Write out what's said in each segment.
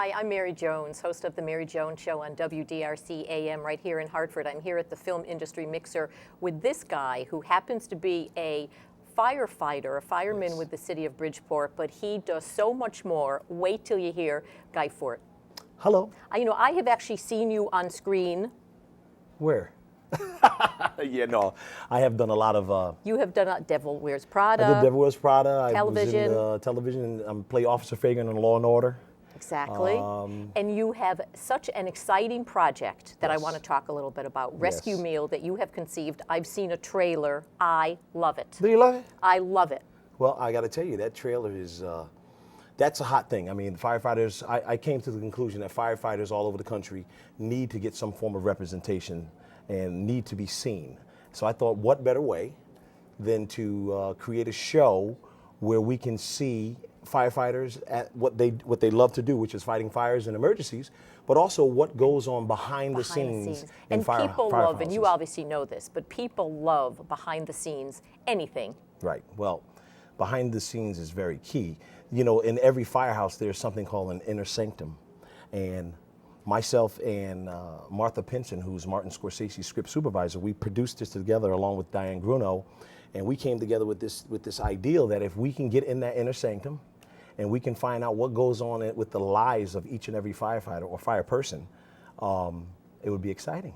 Hi, I'm Mary Jones, host of The Mary Jones Show on WDRC AM right here in Hartford. I'm here at the Film Industry Mixer with this guy who happens to be a firefighter, a fireman with the city of Bridgeport, but he does so much more. Wait till you hear Guy Fortt. Hello. I have actually seen you on screen. Where? Yeah, no, I have done a lot of. You have done Devil Wears Prada. I did Devil Wears Prada. Television. I was in television. I play Officer Fagan in Law and Order. Exactly. And you have such an exciting project that I want to talk a little bit about. Rescue Meal that you have conceived. I've seen a trailer. I love it. Do you love it? I love it. Well, I got to tell you, that trailer is, that's a hot thing. I mean, firefighters, I came to the conclusion that firefighters all over the country need to get some form of representation and need to be seen. So I thought, what better way than to create a show where we can see firefighters at what they love to do, which is fighting fires and emergencies, but also what goes on behind the scenes. And people love, and you obviously know this, but people love behind the scenes anything. Right. Well, behind the scenes is very key. You know, in every firehouse, there's something called an inner sanctum. And myself and Martha Pinson, who's Martin Scorsese's script supervisor, we produced this together along with Diane Gruno, and we came together with this ideal that if we can get in that inner sanctum and we can find out what goes on with the lives of each and every firefighter or fire person, it would be exciting.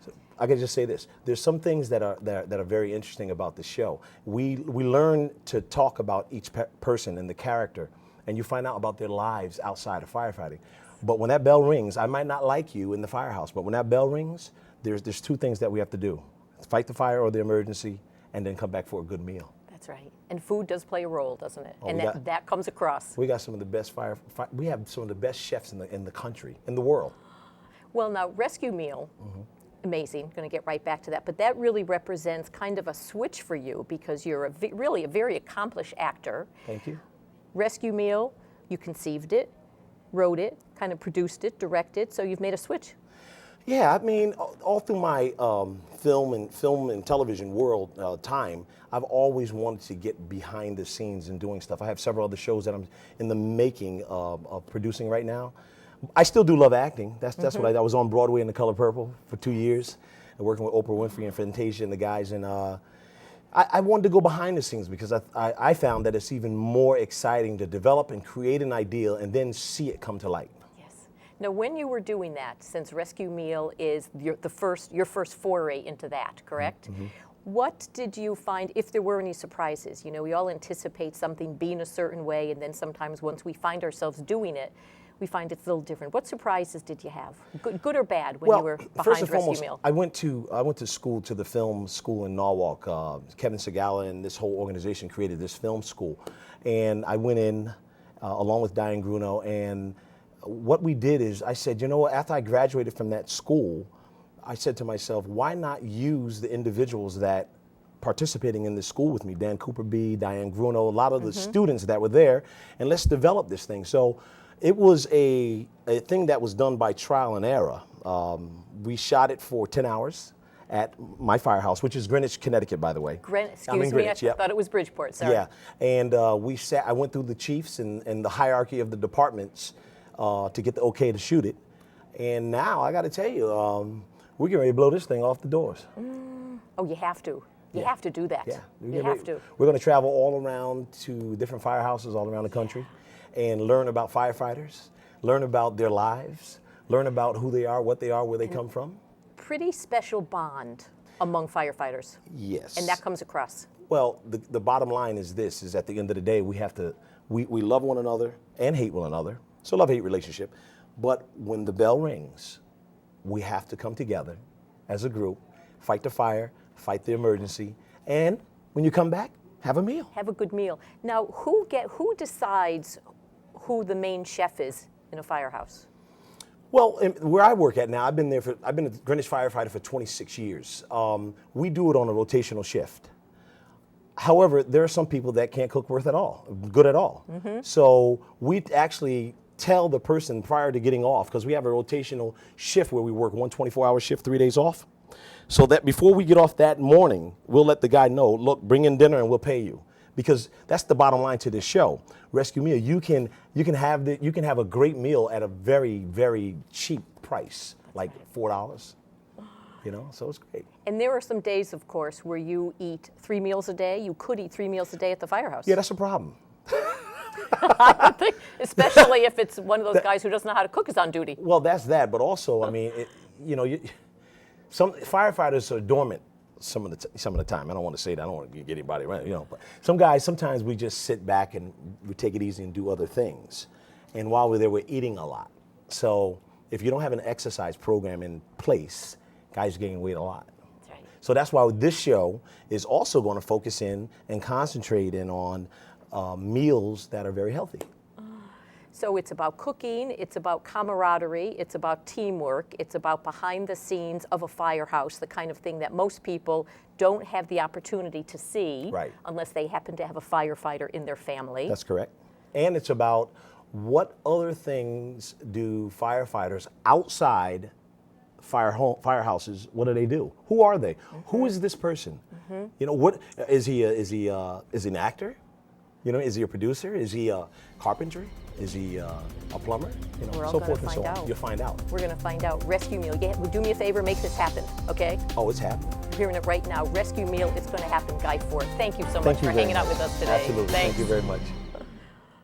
So I can just say this: there's some things that are very interesting about the show. We learn to talk about each person and the character, and you find out about their lives outside of firefighting. But when that bell rings, I might not like you in the firehouse, but when that bell rings, there's two things that we have to do: fight the fire or the emergency, and then come back for a good meal. That's right. And food does play a role, doesn't it? Oh, and that comes across. We got some of the best we have some of the best chefs in the country, in the world. Well, now, Rescue Meal, amazing. Going to get right back to that. But that really represents kind of a switch for you because you're really a very accomplished actor. Thank you. Rescue Meal, you conceived it, wrote it, kind of produced it, directed, so you've made a switch. Yeah, I mean, all through my film and television world time, I've always wanted to get behind the scenes and doing stuff. I have several other shows that I'm in the making of producing right now. I still do love acting. That's what I was on Broadway in The Color Purple for 2 years, and working with Oprah Winfrey and Fantasia and the guys. And I wanted to go behind the scenes because I found that it's even more exciting to develop and create an ideal and then see it come to light. Now, when you were doing that, since Rescue Meal is your first foray into that, correct? What did you find, if there were any surprises? You know, we all anticipate something being a certain way, and then sometimes once we find ourselves doing it, we find it's a little different. What surprises did you have, good or bad, when you were behind first and Rescue foremost, Meal? I went to school, to the film school in Norwalk. Kevin Segala and this whole organization created this film school, and I went in along with Diane Gruno, and what we did is I said, you know what, after I graduated from that school, I said to myself, why not use the individuals that participating in this school with me, Dan Cooper B, Diane Gruno, a lot of the students that were there, and let's develop this thing. So it was a thing that was done by trial and error. We shot it for 10 hours at my firehouse, which is Greenwich, Connecticut, by the way. Excuse me, I thought it was Bridgeport, sorry. Yeah, and I went through the chiefs and the hierarchy of the departments to get the okay to shoot it. And now, I got to tell you, we're getting ready to blow this thing off the doors. Oh, you have to. You have to do that. Yeah. You have to. We're going to travel all around to different firehouses all around the country and learn about firefighters, learn about their lives, learn about who they are, what they are, where they come from. Pretty special bond among firefighters. Yes. And that comes across. Well, the bottom line is this, is at the end of the day, we love one another and hate one another. So love-hate relationship. But when the bell rings, we have to come together as a group, fight the fire, fight the emergency, and when you come back, have a meal. Have a good meal. Now, who decides who the main chef is in a firehouse? Well, where I work at now, I've been a Greenwich firefighter for 26 years. We do it on a rotational shift. However, there are some people that can't cook good at all. So we actually tell the person prior to getting off, because we have a rotational shift where we work one 24-hour shift, 3 days off, so that before we get off that morning, we'll let the guy know, look, bring in dinner and we'll pay you. because that's the bottom line to this show. Rescue meal, you can have a great meal at a very, very cheap price, like $4. You know, so it's great. And there are some days, of course, where you eat 3 meals a day. You could eat 3 meals a day at the firehouse. Yeah, that's a problem. I think, especially if it's one of those guys who doesn't know how to cook is on duty. Well, that's that, but also, I mean, some firefighters are dormant some of the time. I don't want to say that. I don't want to get anybody right, but some guys, sometimes we just sit back and we take it easy and do other things. And while we're there, we're eating a lot. So if you don't have an exercise program in place, guys are gaining weight a lot. That's right. So that's why this show is also going to focus in and concentrate in on meals that are very healthy. So it's about cooking, it's about camaraderie, it's about teamwork, it's about behind the scenes of a firehouse, the kind of thing that most people don't have the opportunity to see unless they happen to have a firefighter in their family. That's correct. And it's about what other things do firefighters outside firehouses, what do they do? Who are they? Who is this person? What is he? Is he an actor? Is he a producer? Is he a carpenter? Is he a plumber? We're all so gonna forth and so find on. out. You'll find out. We're going to find out. Rescue meal. Do me a favor, make this happen, okay? Oh, it's happening. We're hearing it right now. Rescue meal, it's going to happen. Guy Fortt, thank you so much for hanging out with us today. Absolutely. Thanks. Thank you very much.